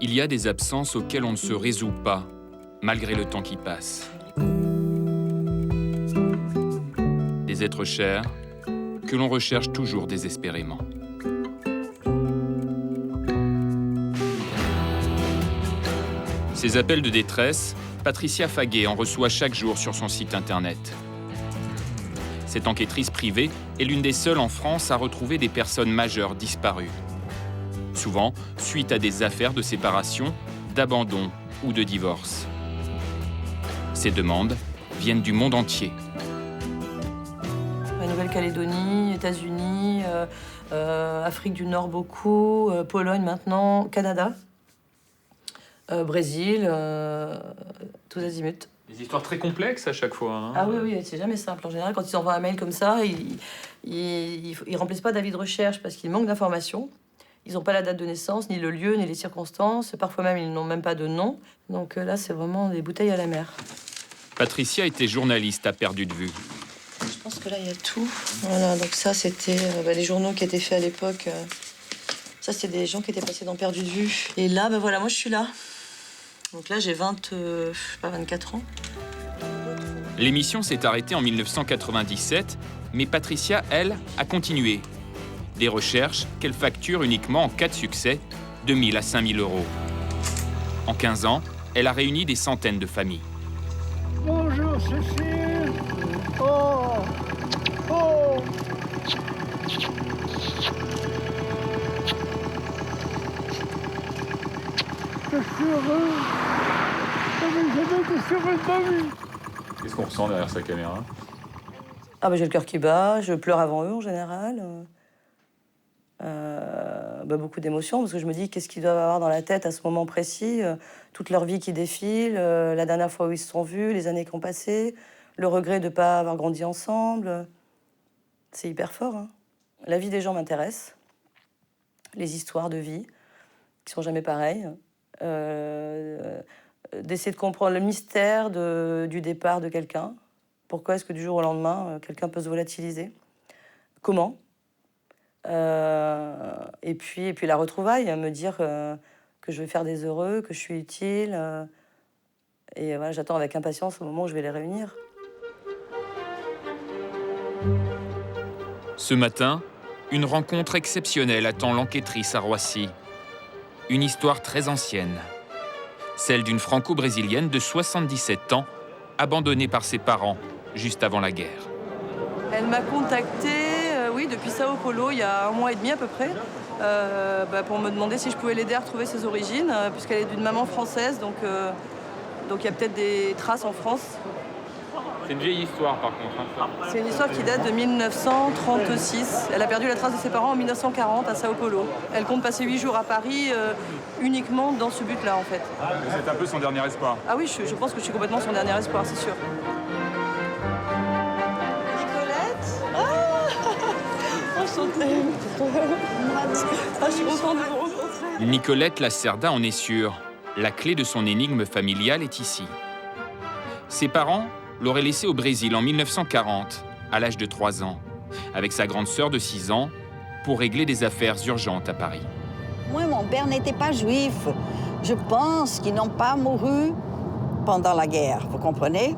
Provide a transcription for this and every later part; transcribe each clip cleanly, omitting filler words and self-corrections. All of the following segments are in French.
Il y a des absences auxquelles on ne se résout pas, malgré le temps qui passe. Des êtres chers que l'on recherche toujours désespérément. Ces appels de détresse, Patricia Faguet en reçoit chaque jour sur son site internet. Cette enquêtrice privée est l'une des seules en France à retrouver des personnes majeures disparues. Souvent, suite à des affaires de séparation, d'abandon ou de divorce. Ces demandes viennent du monde entier. Nouvelle-Calédonie, États-Unis, Afrique du Nord beaucoup, Pologne maintenant, Canada, Brésil, tous azimuts. Des histoires très complexes à chaque fois. Hein. Ah oui, c'est jamais simple. En général, quand ils envoient un mail comme ça, ils remplissent pas d'avis de recherche parce qu'il manque d'informations. Ils n'ont pas la date de naissance, ni le lieu, ni les circonstances. Parfois même, ils n'ont même pas de nom. Donc là, c'est vraiment des bouteilles à la mer. Patricia était journaliste à Perdu de vue. Je pense que là, il y a tout. Voilà, donc ça, c'était les journaux qui étaient faits à l'époque. Ça, c'était des gens qui étaient passés dans Perdu de vue. Et là, voilà, moi, je suis là. Donc là, j'ai 24 ans. L'émission s'est arrêtée en 1997, mais Patricia, elle, a continué. Des recherches qu'elle facture uniquement en cas de succès, 2 000 à 5 000 euros. En 15 ans, elle a réuni des centaines de familles. Bonjour Cécile. Oh. Je suis heureux. Qu'est-ce qu'on ressent derrière sa caméra? J'ai le cœur qui bat, je pleure avant eux en général. Beaucoup d'émotions, parce que je me dis qu'est-ce qu'ils doivent avoir dans la tête à ce moment précis, toute leur vie qui défile, la dernière fois où ils se sont vus, les années qui ont passé, le regret de ne pas avoir grandi ensemble. C'est hyper fort. Hein. La vie des gens m'intéresse, les histoires de vie qui sont jamais pareilles, d'essayer de comprendre le mystère du départ de quelqu'un. Pourquoi est-ce que du jour au lendemain, quelqu'un peut se volatiliser? Comment? Et puis la retrouvaille, me dire que je vais faire des heureux, que je suis utile. Et voilà, j'attends avec impatience le moment où je vais les réunir. Ce matin, une rencontre exceptionnelle attend l'enquêtrice à Roissy. Une histoire très ancienne. Celle d'une franco-brésilienne de 77 ans, abandonnée par ses parents juste avant la guerre. Elle m'a contactée, depuis Sao Paulo, il y a 1 mois et demi à peu près, pour me demander si je pouvais l'aider à retrouver ses origines, puisqu'elle est d'une maman française, donc il y a peut-être des traces en France. C'est une vieille histoire par contre. C'est une histoire qui date de 1936. Elle a perdu la trace de ses parents en 1940 à Sao Paulo. Elle compte passer 8 jours à Paris uniquement dans ce but-là en fait. C'est un peu son dernier espoir. Ah oui, je pense que je suis complètement son dernier espoir, c'est sûr. Je suis contente de vous rencontrer. Nicolette Lacerda en est sûre. La clé de son énigme familiale est ici. Ses parents l'auraient laissé au Brésil en 1940, à l'âge de 3 ans, avec sa grande sœur de 6 ans, pour régler des affaires urgentes à Paris. Moi, mon père n'était pas juif. Je pense qu'ils n'ont pas mouru pendant la guerre, vous comprenez?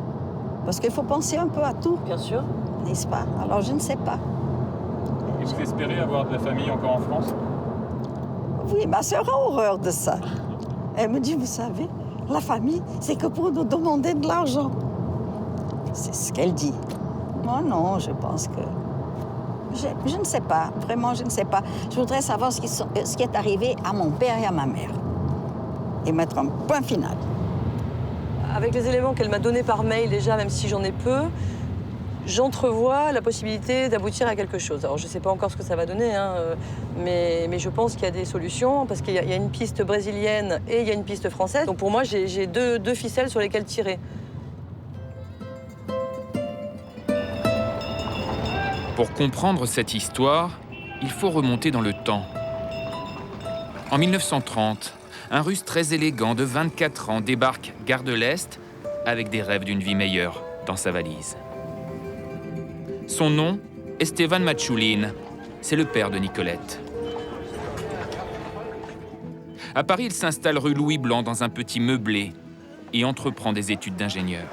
Parce qu'il faut penser un peu à tout. Bien sûr. N'est-ce pas? Alors, je ne sais pas. Et vous espérez avoir de la famille encore en France? Oui, ma sœur a horreur de ça. Elle me dit, vous savez, la famille, c'est que pour nous demander de l'argent. C'est ce qu'elle dit. Moi, non, je pense que... Je ne sais pas, vraiment, je ne sais pas. Je voudrais savoir ce qui est arrivé à mon père et à ma mère. Et mettre un point final. Avec les éléments qu'elle m'a donnés par mail déjà, même si j'en ai peu, j'entrevois la possibilité d'aboutir à quelque chose. Alors, je ne sais pas encore ce que ça va donner, hein, mais je pense qu'il y a des solutions, parce qu'il y a une piste brésilienne et il y a une piste française. Donc pour moi, j'ai deux ficelles sur lesquelles tirer. Pour comprendre cette histoire, il faut remonter dans le temps. En 1930, un Russe très élégant de 24 ans débarque gare de l'Est avec des rêves d'une vie meilleure dans sa valise. Son nom, Estevan Matchouline, c'est le père de Nicolette. À Paris, il s'installe rue Louis Blanc dans un petit meublé et entreprend des études d'ingénieur.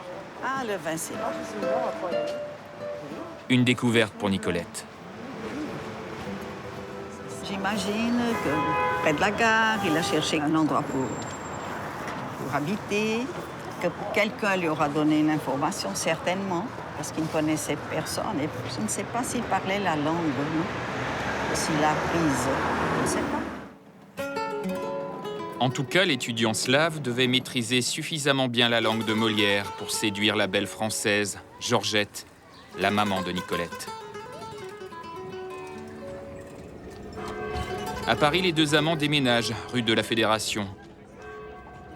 Ah, le vin, c'est bon. Une découverte pour Nicolette. J'imagine que près de la gare, il a cherché un endroit pour habiter, que quelqu'un lui aura donné une information, certainement, parce qu'il ne connaissait personne. Et je ne sais pas s'il parlait la langue, non? S'il l'a apprise, je ne sais pas. En tout cas, l'étudiant slave devait maîtriser suffisamment bien la langue de Molière pour séduire la belle française, Georgette, la maman de Nicolette. À Paris, les deux amants déménagent rue de la Fédération.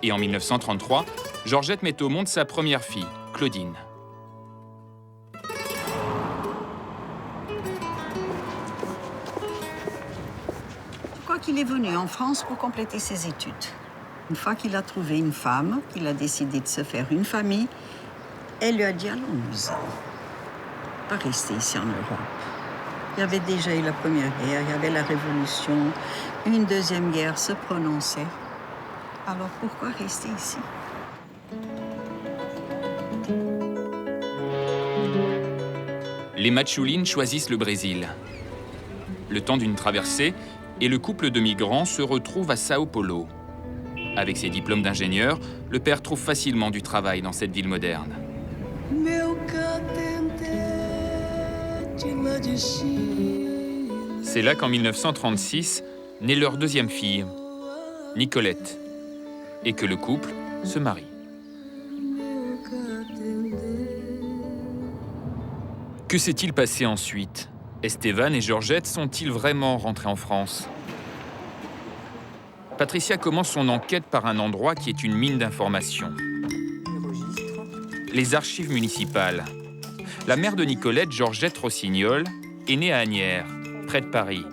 Et en 1933, Georgette met au monde sa première fille, Claudine. Je crois qu'il est venu en France pour compléter ses études. Une fois qu'il a trouvé une femme, qu'il a décidé de se faire une famille, elle lui a dit « Allons-nous-en ». Pas rester ici en Europe. Il y avait déjà eu la Première Guerre, il y avait la Révolution, une deuxième guerre se prononçait. Alors pourquoi rester ici? Les Matchoulines choisissent le Brésil. Le temps d'une traversée, et le couple de migrants se retrouve à Sao Paulo. Avec ses diplômes d'ingénieur, le père trouve facilement du travail dans cette ville moderne. C'est là qu'en 1936 naît leur deuxième fille, Nicolette, et que le couple se marie. Que s'est-il passé ensuite? Estevan et Georgette sont-ils vraiment rentrés en France? Patricia commence son enquête par un endroit qui est une mine d'informations. Les archives municipales. La mère de Nicolette, Georgette Rossignol, est née à Asnières, près de Paris.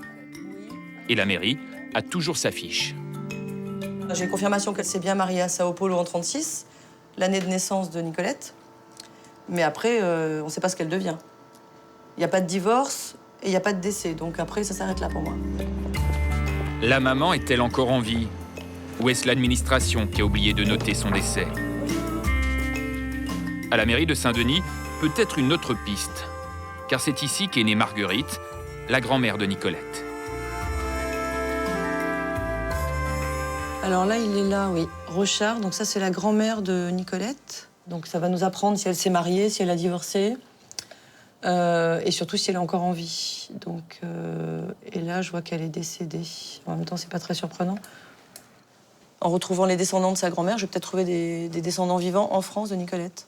Et la mairie a toujours sa fiche. J'ai confirmation qu'elle s'est bien mariée à Sao Paulo en 1936, l'année de naissance de Nicolette. Mais après, on ne sait pas ce qu'elle devient. Il n'y a pas de divorce et il n'y a pas de décès. Donc après, ça s'arrête là pour moi. La maman est-elle encore en vie? Ou est-ce l'administration qui a oublié de noter son décès? À la mairie de Saint-Denis, peut-être une autre piste. Car c'est ici qu'est née Marguerite, la grand-mère de Nicolette. Alors là, il est là, oui. Rochard, donc ça, c'est la grand-mère de Nicolette. Donc ça va nous apprendre si elle s'est mariée, si elle a divorcé. Et surtout si elle est encore en vie. Donc, et là, je vois qu'elle est décédée. En même temps, c'est pas très surprenant. En retrouvant les descendants de sa grand-mère, je vais peut-être trouver des descendants vivants en France de Nicolette.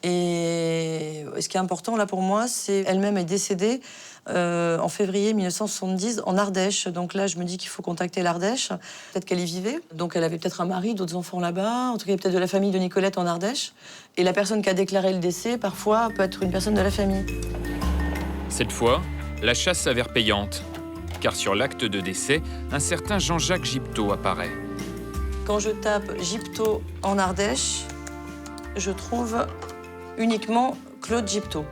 Et ce qui est important là pour moi, c'est elle-même est décédée en février 1970 en Ardèche. Donc là, je me dis qu'il faut contacter l'Ardèche. Peut-être qu'elle y vivait. Donc elle avait peut-être un mari, d'autres enfants là-bas. En tout cas, il y a peut-être de la famille de Nicolette en Ardèche. Et la personne qui a déclaré le décès, parfois, peut être une personne de la famille. Cette fois, la chasse s'avère payante. Car sur l'acte de décès, un certain Jean-Jacques Gypto apparaît. Quand je tape Gypto en Ardèche, je trouve uniquement Claude Gypto.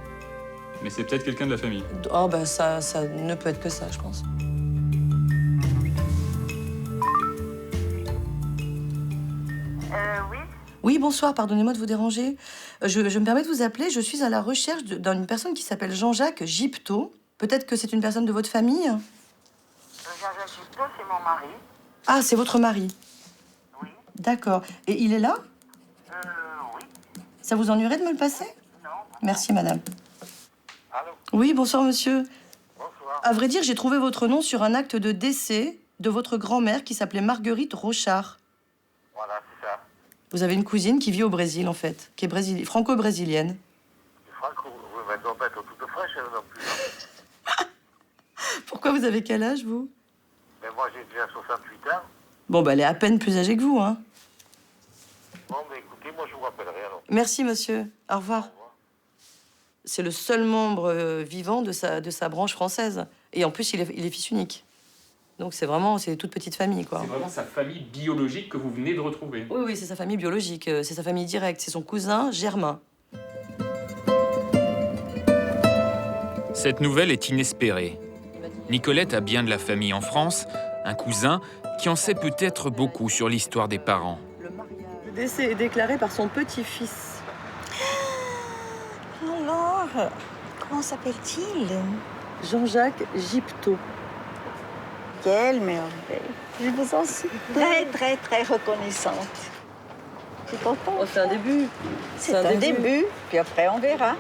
Mais c'est peut-être quelqu'un de la famille. Oh, bah ça ne peut être que ça, je pense. Oui. Oui, bonsoir, pardonnez-moi de vous déranger. Je me permets de vous appeler, je suis à la recherche d'une personne qui s'appelle Jean-Jacques Gypto. Peut-être que c'est une personne de votre famille? Jean-Jacques Gypto, c'est mon mari. Ah, c'est votre mari? Oui. D'accord. Et il est là? Oui. Ça vous ennuierait de me le passer? Non. Merci, madame. Allô. Oui, bonsoir, monsieur. Bonsoir. À vrai dire, j'ai trouvé votre nom sur un acte de décès de votre grand-mère qui s'appelait Marguerite Rochard. Voilà, c'est ça. Vous avez une cousine qui vit au Brésil, en fait, qui est franco-brésilienne. Franco, oui, mais elle doit pas être toute fraîche, elle non plus. Hein. Pourquoi vous avez quel âge, vous? Mais moi, j'ai déjà 68 ans. Bon, bah, elle est à peine plus âgée que vous, hein. Bon, mais écoutez, moi, je vous rappellerai alors. Merci, monsieur. Au revoir. C'est le seul membre vivant de sa branche française. Et en plus, il est fils unique. Donc c'est toute petite famille, quoi. C'est vraiment sa famille biologique que vous venez de retrouver. Oui, oui, c'est sa famille biologique, c'est sa famille directe, c'est son cousin Germain. Cette nouvelle est inespérée. Nicolette a bien de la famille en France, un cousin qui en sait peut-être beaucoup sur l'histoire des parents. Le décès est déclaré par son petit-fils. Alors, comment s'appelle-t-il? Jean-Jacques Gipto. Quelle merveille. Je vous en suis très, très, très reconnaissante. Tu es contente? Oh, c'est un début. C'est un début, puis après on verra.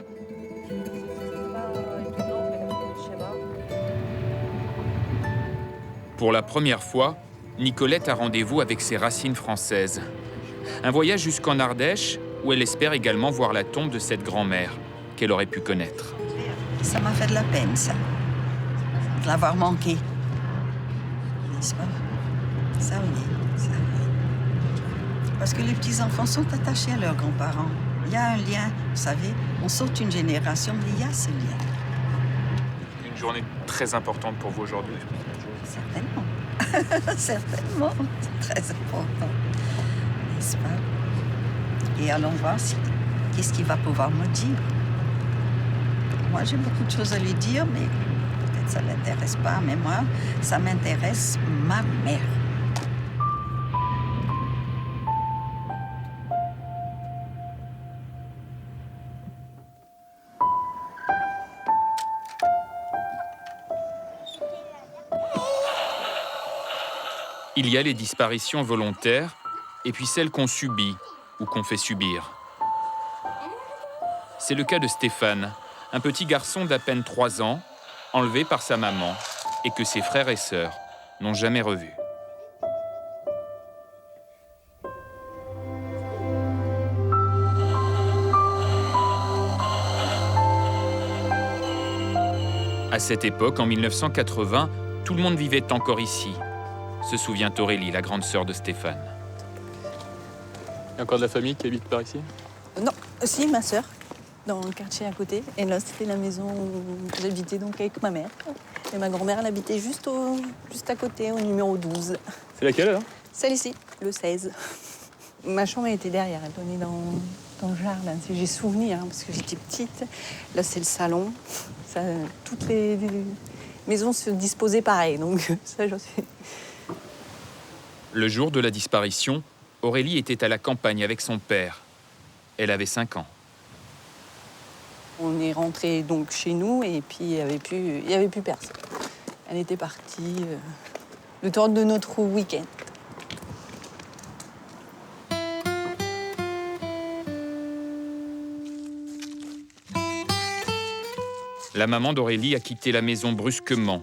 Pour la première fois, Nicolette a rendez-vous avec ses racines françaises. Un voyage jusqu'en Ardèche, où elle espère également voir la tombe de cette grand-mère qu'elle aurait pu connaître. Ça m'a fait de la peine, ça, de l'avoir manqué. N'est-ce pas? Ça oui, ça oui. Parce que les petits-enfants sont attachés à leurs grands-parents. Il y a un lien, vous savez, on saute une génération, mais il y a ce lien. Une journée très importante pour vous aujourd'hui. Certainement. Certainement. C'est très important. N'est-ce pas? Et allons voir qu'est-ce qu'il va pouvoir me dire. Moi, j'ai beaucoup de choses à lui dire, mais peut-être ça ne l'intéresse pas. Mais moi, ça m'intéresse ma mère. Il y a les disparitions volontaires et puis celles qu'on subit ou qu'on fait subir. C'est le cas de Stéphane, un petit garçon d'à peine 3 ans, enlevé par sa maman et que ses frères et sœurs n'ont jamais revu. À cette époque, en 1980, tout le monde vivait encore ici, se souvient Aurélie, la grande sœur de Stéphane. Il y a encore de la famille qui habite par ici? Non, si, ma sœur, dans le quartier à côté. Et là, c'était la maison où j'habitais donc avec ma mère. Et ma grand-mère, elle habitait juste à côté, au numéro 12. C'est laquelle, alors? Celle ici, le 16. Ma chambre, elle était derrière, elle donnait dans le jardin. J'ai souvenir, parce que j'étais petite. Là, c'est le salon. Ça, toutes les maisons se disposaient pareil, donc ça, j'en suis... Le jour de la disparition, Aurélie était à la campagne avec son père. Elle avait 5 ans. On est rentré donc chez nous et puis il y avait plus personne. Elle était partie le temps de notre week-end. La maman d'Aurélie a quitté la maison brusquement,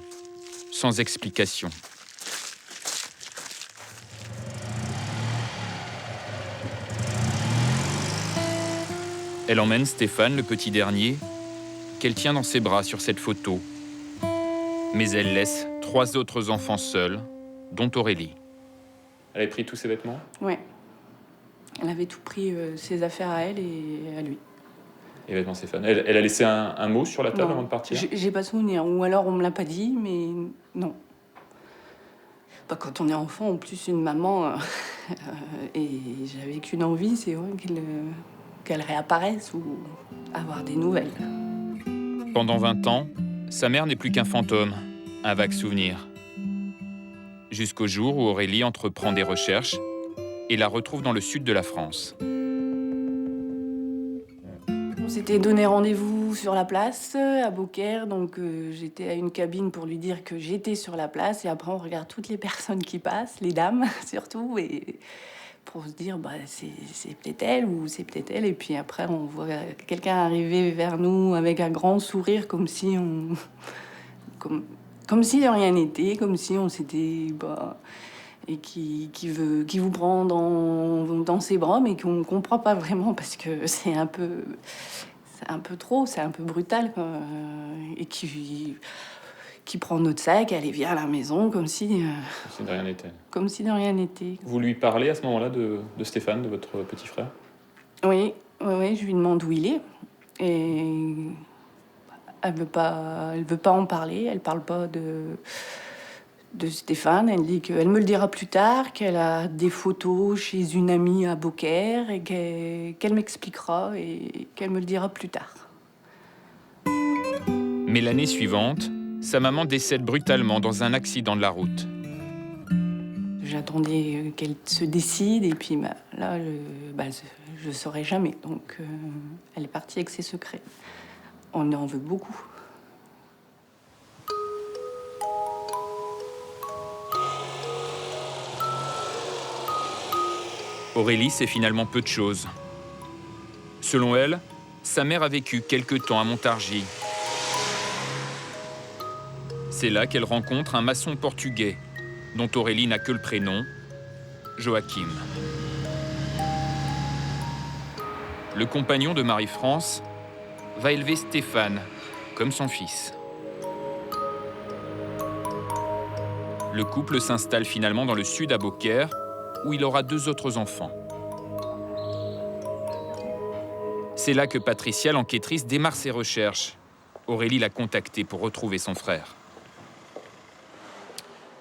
sans explication. Elle emmène Stéphane, le petit dernier, qu'elle tient dans ses bras sur cette photo. Mais elle laisse 3 autres enfants seuls, dont Aurélie. Elle avait pris tous ses vêtements? Ouais. Elle avait tout pris, ses affaires à elle et à lui. Et vêtements Stéphane. Elle a laissé un mot sur la table avant de partir? J'ai pas souvenir. Ou alors on me l'a pas dit, mais non. Bah, quand on est enfant, en plus une maman, et j'avais qu'une envie, c'est vrai qu'elle réapparaisse ou avoir des nouvelles. Pendant 20 ans, sa mère n'est plus qu'un fantôme, un vague souvenir. Jusqu'au jour où Aurélie entreprend des recherches et la retrouve dans le sud de la France. On s'était donné rendez-vous sur la place, à Beaucaire, donc j'étais à une cabine pour lui dire que j'étais sur la place, et après on regarde toutes les personnes qui passent, les dames surtout, et pour se dire bah, c'est peut-être elle ou c'est peut-être elle, et puis après on voit quelqu'un arriver vers nous avec un grand sourire comme si de rien n'était, comme si on s'était... Bah, et qui vous prend dans ses bras, mais qu'on ne comprend pas vraiment parce que c'est un peu trop, c'est un peu brutal, quoi. Et qui prend notre sac, allez, viens à la maison, comme si de rien n'était. Comme si de rien n'était. Vous lui parlez à ce moment-là de Stéphane, de votre petit frère? Oui, je lui demande où il est. Et Elle veut pas en parler. Elle parle pas de Stéphane. Elle dit qu'elle me le dira plus tard, qu'elle a des photos chez une amie à Beaucaire et qu'elle m'expliquera et qu'elle me le dira plus tard. Mais l'année suivante, sa maman décède brutalement dans un accident de la route. J'attendais qu'elle se décide et puis là, je ne saurais jamais. Donc, elle est partie avec ses secrets. On en veut beaucoup. Aurélie sait finalement peu de choses. Selon elle, sa mère a vécu quelque temps à Montargis. C'est là qu'elle rencontre un maçon portugais, dont Aurélie n'a que le prénom, Joachim. Le compagnon de Marie-France va élever Stéphane comme son fils. Le couple s'installe finalement dans le sud à Beaucaire, où il aura 2 autres enfants. C'est là que Patricia, l'enquêtrice, démarre ses recherches. Aurélie l'a contactée pour retrouver son frère.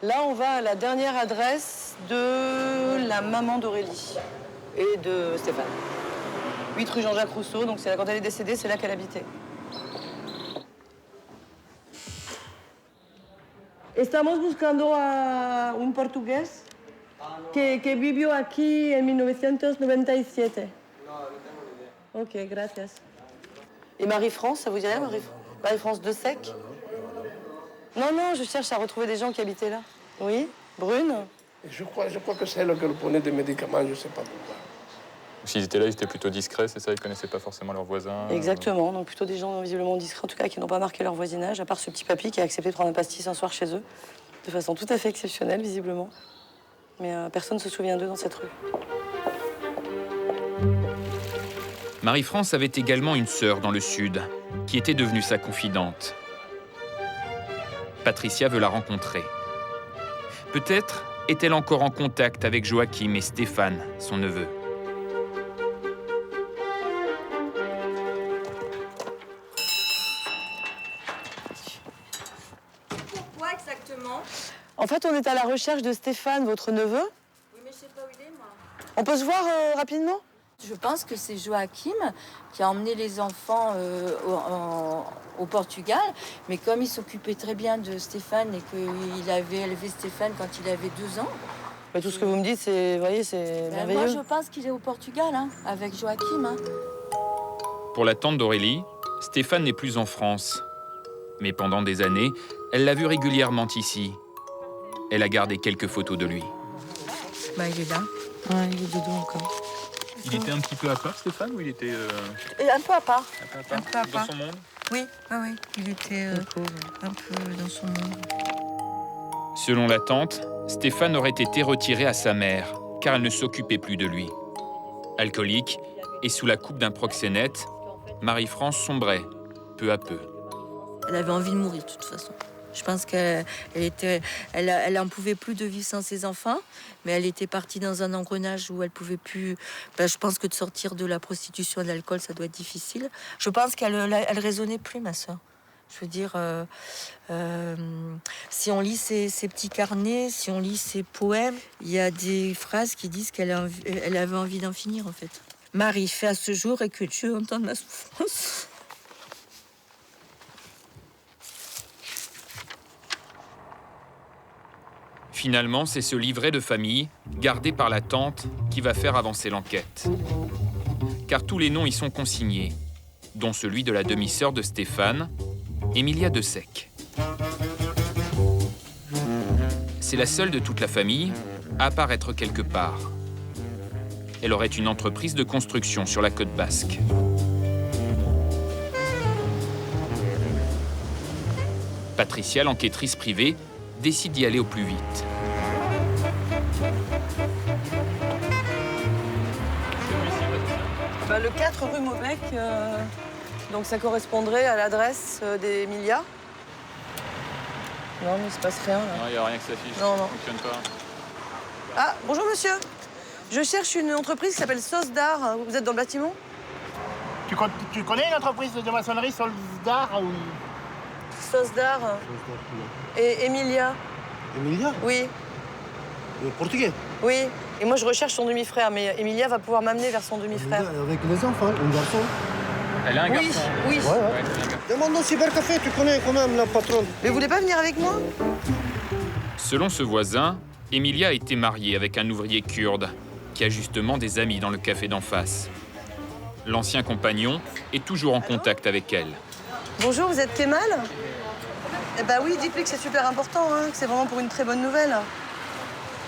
Là, on va à la dernière adresse de la maman d'Aurélie et de Stéphane. 8 rue Jean-Jacques Rousseau, donc c'est là, quand elle est décédée, c'est là qu'elle habitait. Estamos buscando a un portugués que vivió aquí en 1997. Ok, gracias. Et Marie-France, ça vous dirait, Marie-France de Sec? Non, je cherche à retrouver des gens qui habitaient là. Oui, brune. Je crois que c'est elle qui prenait des médicaments, je ne sais pas pourquoi. S'ils étaient là, ils étaient plutôt discrets, c'est ça? Ils ne connaissaient pas forcément leurs voisins? Exactement, donc plutôt des gens visiblement discrets, en tout cas qui n'ont pas marqué leur voisinage, à part ce petit papy qui a accepté de prendre un pastis un soir chez eux, de façon tout à fait exceptionnelle, visiblement. Mais personne ne se souvient d'eux dans cette rue. Marie-France avait également une sœur dans le sud, qui était devenue sa confidente. Patricia veut la rencontrer. Peut-être est-elle encore en contact avec Joachim et Stéphane, son neveu. Pourquoi exactement? En fait, on est à la recherche de Stéphane, votre neveu. Oui, mais je sais pas où il est, moi. On peut se voir rapidement? Je pense que c'est Joachim qui a emmené les enfants au Portugal, mais comme il s'occupait très bien de Stéphane et qu'il avait élevé Stéphane quand il avait 2 ans. Mais tout ce que vous me dites, c'est, vous voyez, c'est merveilleux. Moi, je pense qu'il est au Portugal, avec Joachim. Pour la tante d'Aurélie, Stéphane n'est plus en France. Mais pendant des années, elle l'a vu régulièrement ici. Elle a gardé quelques photos de lui. Il est là. Ouais, il est dedans encore. Il était un petit peu à part, Stéphane, ou il était Un peu à part. un peu à part dans son monde? Oui, il était un peu dans son monde. Selon la tante, Stéphane aurait été retiré à sa mère, car elle ne s'occupait plus de lui. Alcoolique et sous la coupe d'un proxénète, Marie-France sombrait, peu à peu. Elle avait envie de mourir, de toute façon. Je pense qu'elle en pouvait plus de vivre sans ses enfants, mais elle était partie dans un engrenage où elle pouvait plus. Je pense que de sortir de la prostitution et de l'alcool, ça doit être difficile. Je pense qu'elle raisonnait plus, ma soeur. Je veux dire, si on lit ses petits carnets, si on lit ses poèmes, il y a des phrases qui disent qu'elle avait envie d'en finir, en fait. Marie, fais à ce jour et que Dieu entende ma souffrance. Finalement, c'est ce livret de famille, gardé par la tante, qui va faire avancer l'enquête. Car tous les noms y sont consignés, dont celui de la demi-sœur de Stéphane, Emilia de Sec. C'est la seule de toute la famille à apparaître quelque part. Elle aurait une entreprise de construction sur la côte basque. Patricia, l'enquêtrice privée, décide d'y aller au plus vite. Le 4 rue Maubec, donc ça correspondrait à l'adresse d'Emilia. Non, mais il se passe rien, là. Non, il n'y a rien qui s'affiche. Non. Ça fonctionne pas. Ah, bonjour monsieur. Je cherche une entreprise qui s'appelle Sauce d'Art. Vous êtes dans le bâtiment? Tu connais une entreprise de maçonnerie, Soldar? Sosdar. Et Emilia. Emilia, Oui, le portugais. oui. Et moi, je recherche son demi-frère, mais Emilia va pouvoir m'amener vers son demi-frère. Avec les enfants, un garçon. Elle a un Oui, garçon. oui. Ouais, ouais. Demande au cybercafé, tu connais quand même la patronne. Mais vous voulez pas venir avec moi? Selon ce voisin, Emilia a été mariée avec un ouvrier kurde qui a justement des amis dans le café d'en face. L'ancien compagnon est toujours en contact avec elle. Bonjour, vous êtes Kemal? Eh ben oui, dites-lui que c'est super important, hein, que c'est vraiment pour une très bonne nouvelle.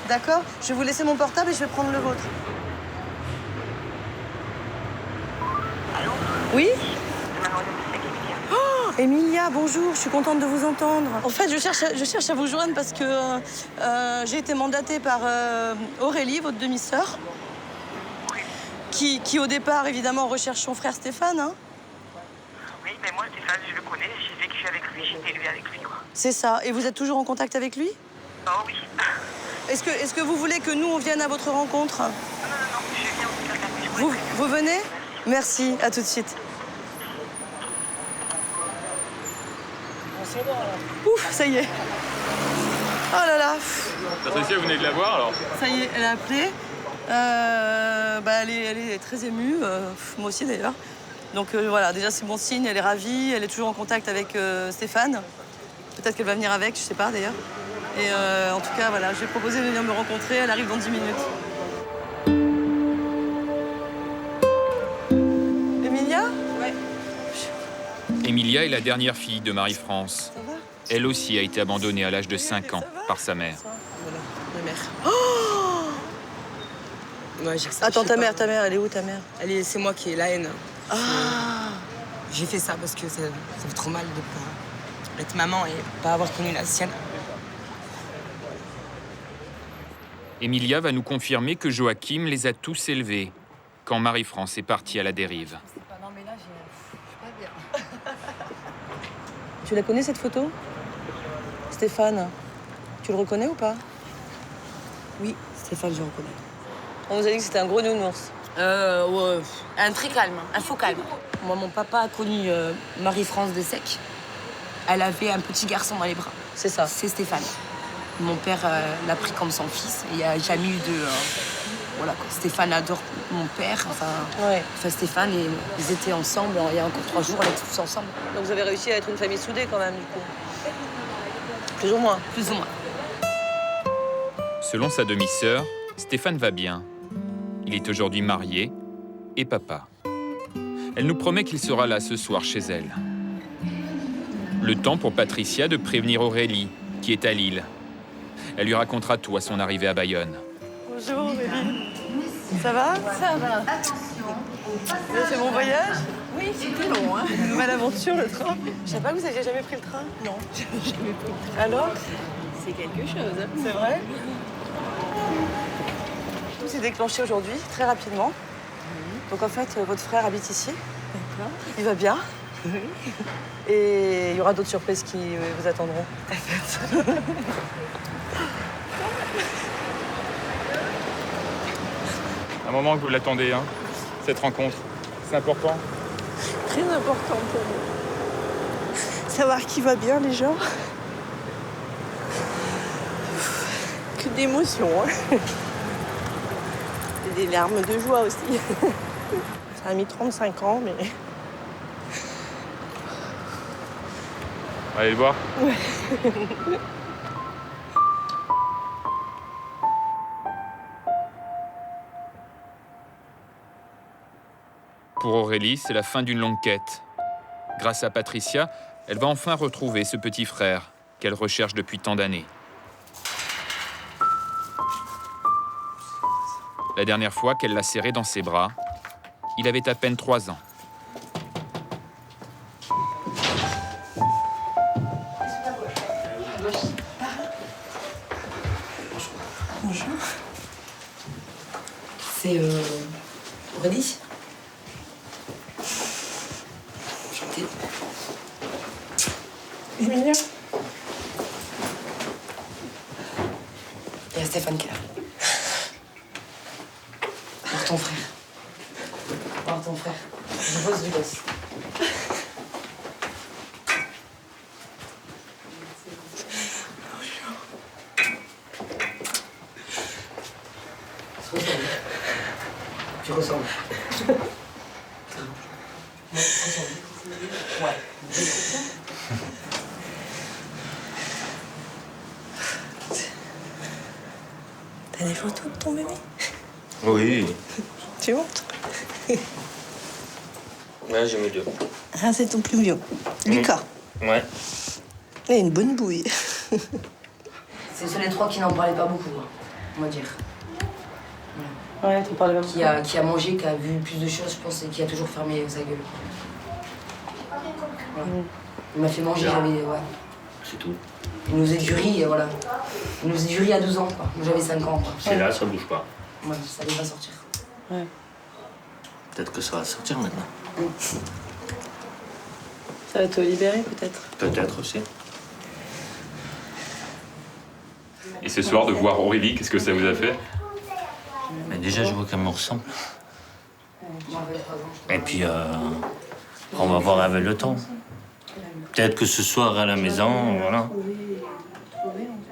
D'accord? Je vais vous laisser mon portable et je vais prendre le vôtre. Oui? Oh, Emilia, bonjour, je suis contente de vous entendre. En fait, je cherche à vous joindre parce que j'ai été mandatée par Aurélie, votre demi-sœur, qui au départ, évidemment, recherche son frère Stéphane. Hein. Oui, mais moi, Stéphane, je le connais, j'ai vécu avec lui, j'étais élevée avec lui. Quoi. C'est ça. Et vous êtes toujours en contact avec lui? Oh oui. Est-ce que vous voulez que nous, on vienne à votre rencontre? Non, je viens en contact avec lui. Vous venez? Merci, à tout de suite. Ouf, ça y est. Oh là là. Patricia, vous venez de la voir alors? Ça y est, elle a appelé. Elle est très émue, moi aussi d'ailleurs. Donc voilà, déjà c'est bon signe, elle est ravie, elle est toujours en contact avec Stéphane. Peut-être qu'elle va venir avec, je sais pas d'ailleurs. Et en tout cas, voilà, je vais proposer de venir me rencontrer, elle arrive dans 10 minutes. Emilia? Ouais. Emilia est la dernière fille de Marie-France. Ça va? Elle aussi a été abandonnée à l'âge de 5 ans par sa mère. Voilà, ma mère. Oh Ouais, attends, ta mère, elle est où ta mère? C'est moi qui ai la haine. Ah. J'ai fait ça parce que ça fait trop mal de pas être maman et pas avoir connu la sienne. Emilia va nous confirmer que Joachim les a tous élevés quand Marie-France est partie à la dérive. Non mais là, je suis pas bien. Tu la connais cette photo? Stéphane, tu le reconnais ou pas? Oui, Stéphane, je le reconnais. On nous a dit que c'était un gros nounours. Ouais, un très calme, un faux calme. Moi, mon papa a connu Marie-France de Sec. Elle avait un petit garçon dans les bras. C'est ça. C'est Stéphane. Mon père l'a pris comme son fils. Il n'y a jamais eu de... voilà, quoi. Stéphane adore mon père. Ouais. Enfin, Stéphane, ils étaient ensemble. Il y a encore 3 jours, on était tous ensemble. Donc vous avez réussi à être une famille soudée quand même, du coup. Plus ou moins. Plus ou moins. Selon sa demi-sœur, Stéphane va bien. Il est aujourd'hui marié et papa. Elle nous promet qu'il sera là ce soir chez elle. Le temps pour Patricia de prévenir Aurélie, qui est à Lille. Elle lui racontera tout à son arrivée à Bayonne. Bonjour Aurélie. Ça va? Ça va. Vous avez fait mon voyage? Oui, c'était long, hein. Une nouvelle aventure, le train. Je savais pas que vous aviez jamais pris le train. Non, j'ai jamais pris le train. Alors? C'est quelque chose. Hein. C'est vrai? Tout s'est déclenché aujourd'hui, très rapidement. Donc en fait, votre frère habite ici. D'accord. Il va bien. Oui. Et il y aura d'autres surprises qui vous attendront. Un moment que vous l'attendez, hein, cette rencontre. C'est important. Très important pour nous. Savoir qui va bien, les gens. Que d'émotions. Hein. Et des larmes de joie aussi. Ça a mis 35 ans, mais... Allez le voir. Pour Aurélie, c'est la fin d'une longue quête. Grâce à Patricia, elle va enfin retrouver ce petit frère qu'elle recherche depuis tant d'années. La dernière fois qu'elle l'a serré dans ses bras, il avait à peine 3 ans. Bonjour. C'est Aurélie. Enchantée. Emilia. Il y a Stéphane qui est là. Pour ton frère. Pour ton frère. Je bosse du boss. ressembles. Ouais. T'as des photos de ton bébé? Oui. Tu montres? Ouais, j'aime bien. Ah, c'est ton plus vieux. Lucas. Ouais. Il a une bonne bouille. C'est sur les trois qui n'en parlaient pas beaucoup, on va dire. Ouais, tu parlais même. Qui a mangé, qui a vu plus de choses, je pense, et qui a toujours fermé sa gueule. Voilà. Il m'a fait manger, j'avais. Ouais. C'est tout. Il nous faisait du riz, voilà. Il nous faisait du riz à 12 ans, quoi. Moi, j'avais 5 ans, quoi. C'est là, ça bouge pas. Ouais, ça allait pas sortir. Ouais. Peut-être que ça va sortir maintenant. Ça va te libérer, peut-être? Peut-être aussi. Et ce soir, de voir Aurélie, qu'est-ce que ça vous a fait? Mais déjà, je vois qu'elle me ressemble. Et puis, on va voir avec le temps. Peut-être que ce soir, à la maison, voilà.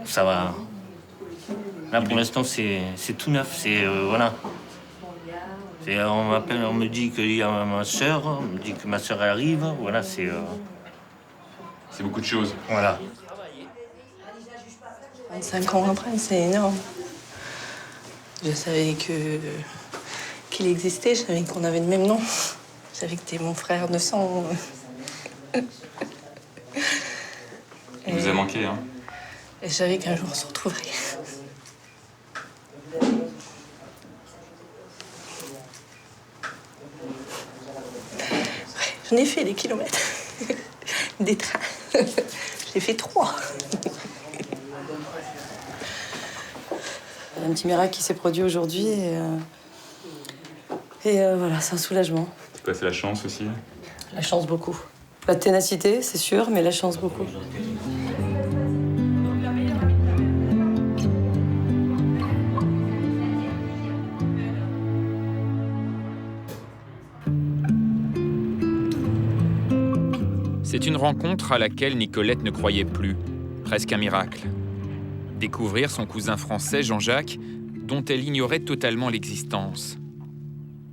Ça va. Là, pour l'instant, c'est tout neuf. C'est, voilà. On m'appelle, on me dit qu'il y a ma soeur, on me dit que ma soeur arrive. Voilà, c'est... C'est beaucoup de choses. Voilà. 25 ans après, c'est énorme. Je savais qu'il existait, je savais qu'on avait le même nom. Je savais que t'es mon frère de sang. Il vous a manqué, hein? Et je savais qu'un jour on se retrouverait. Ouais, j'en ai fait des kilomètres. Des trains. J'ai fait 3. Un petit miracle qui s'est produit aujourd'hui et voilà, c'est un soulagement. C'est quoi, c'est la chance aussi? La chance beaucoup. La ténacité, c'est sûr, mais la chance beaucoup. C'est une rencontre à laquelle Nicolette ne croyait plus, presque un miracle. Découvrir son cousin français, Jean-Jacques, dont elle ignorait totalement l'existence.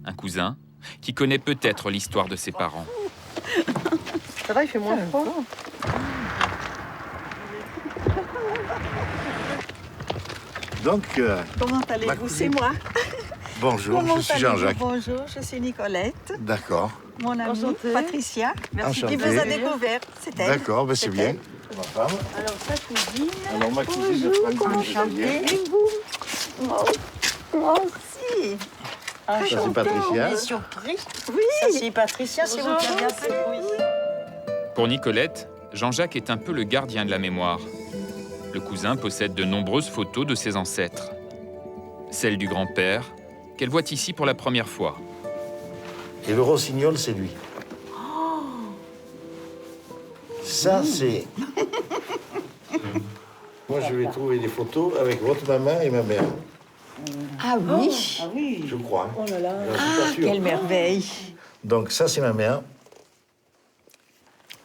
Un cousin qui connaît peut-être l'histoire de ses parents. Ça va, il fait moins froid. Donc, Comment allez-vous? C'est moi. bonjour, Comment je suis allez-vous? Jean-Jacques. Bonjour, je suis Nicolette. D'accord, Mon amie Enchantée. Patricia. Merci. Qui vous a découvert. C'est elle. d'accord, ben c'est C'est bien. elle. Ma femme. Alors, sa cousine. Alors, ma cousine, Enchantée. Et vous? Moi aussi. ça c'est Patricia. Surpris. Oui. Ça, c'est Patricia, c'est vous qui avez appelé. Oui. Pour Nicolette, Jean-Jacques est un peu le gardien de la mémoire. Le cousin possède de nombreuses photos de ses ancêtres. Celle du grand-père, qu'elle voit ici pour la première fois. Et le rossignol, c'est lui. Ça, c'est... Moi, je vais trouver des photos avec votre maman et ma mère, Ah oui. je crois. Oh là là. J'en suis pas sûr. Quelle merveille. Donc, ça, c'est ma mère.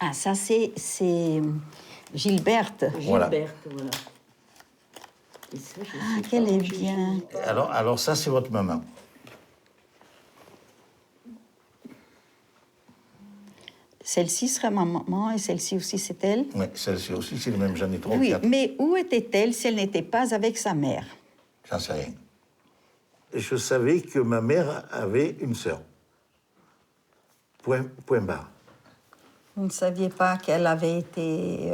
Ah, ça, c'est Gilberte. Voilà. Ah, qu'elle est bien. Alors ça, c'est votre maman. Celle-ci sera ma maman et celle-ci aussi, c'est elle. Oui, celle-ci aussi, c'est le même, j'en ai trois ou Oui, quatre. mais où était-elle si elle n'était pas avec sa mère? J'en sais rien. Et je savais que ma mère avait une sœur. Point barre. Vous ne saviez pas qu'elle avait été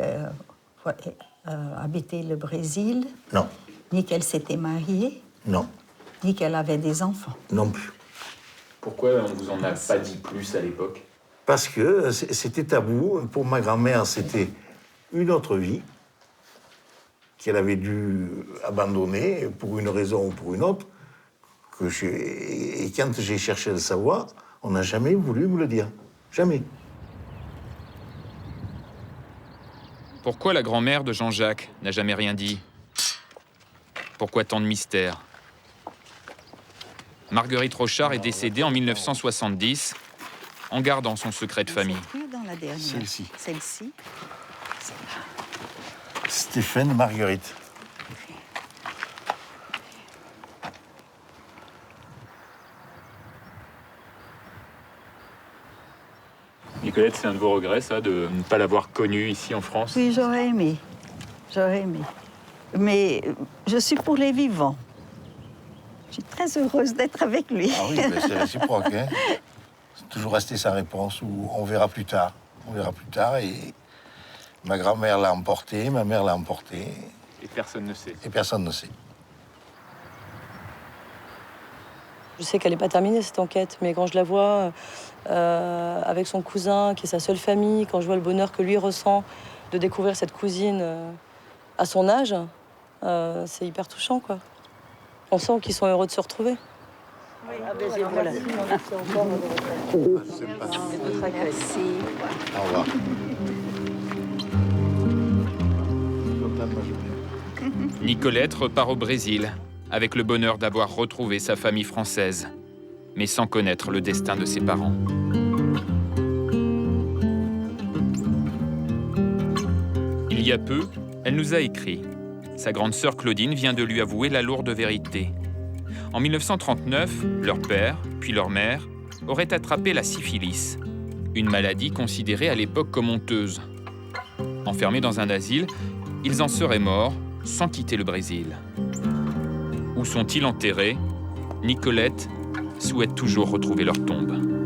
habité le Brésil, Non, ni qu'elle s'était mariée, non, ni qu'elle avait des enfants. non plus. Pourquoi on vous en a pas dit plus à l'époque? Parce que c'était tabou. Pour ma grand-mère, c'était une autre vie qu'elle avait dû abandonner pour une raison ou pour une autre. Et quand j'ai cherché à le savoir, on n'a jamais voulu me le dire. Jamais. Pourquoi la grand-mère de Jean-Jacques n'a jamais rien dit? Pourquoi tant de mystères? Marguerite Rochard est décédée en 1970 en gardant son secret de famille. Dans la dernière. Celle-ci. Celle-ci. Stéphane Marguerite. Nicolette, c'est un de vos regrets, ça, de ne pas l'avoir connue ici en France? Oui, j'aurais aimé. J'aurais aimé. Mais je suis pour les vivants. Je suis très heureuse d'être avec lui. Ah oui, ben c'est réciproque. Hein. C'est toujours resté sa réponse, ou on verra plus tard. On verra plus tard, et ma grand-mère l'a emporté, ma mère l'a emporté. Et personne ne sait. Et personne ne sait. Je sais qu'elle n'est pas terminée, cette enquête, mais quand je la vois avec son cousin, qui est sa seule famille, quand je vois le bonheur que lui ressent de découvrir cette cousine à son âge, c'est hyper touchant, quoi. On sent qu'ils sont heureux de se retrouver. Oui, voilà. Merci. Au revoir. Nicolette repart au Brésil, avec le bonheur d'avoir retrouvé sa famille française, mais sans connaître le destin de ses parents. Il y a peu, elle nous a écrit. Sa grande sœur Claudine vient de lui avouer la lourde vérité. En 1939, leur père, puis leur mère, auraient attrapé la syphilis, une maladie considérée à l'époque comme honteuse. Enfermés dans un asile, ils en seraient morts sans quitter le Brésil. Où sont-ils enterrés? Nicolette souhaite toujours retrouver leur tombe.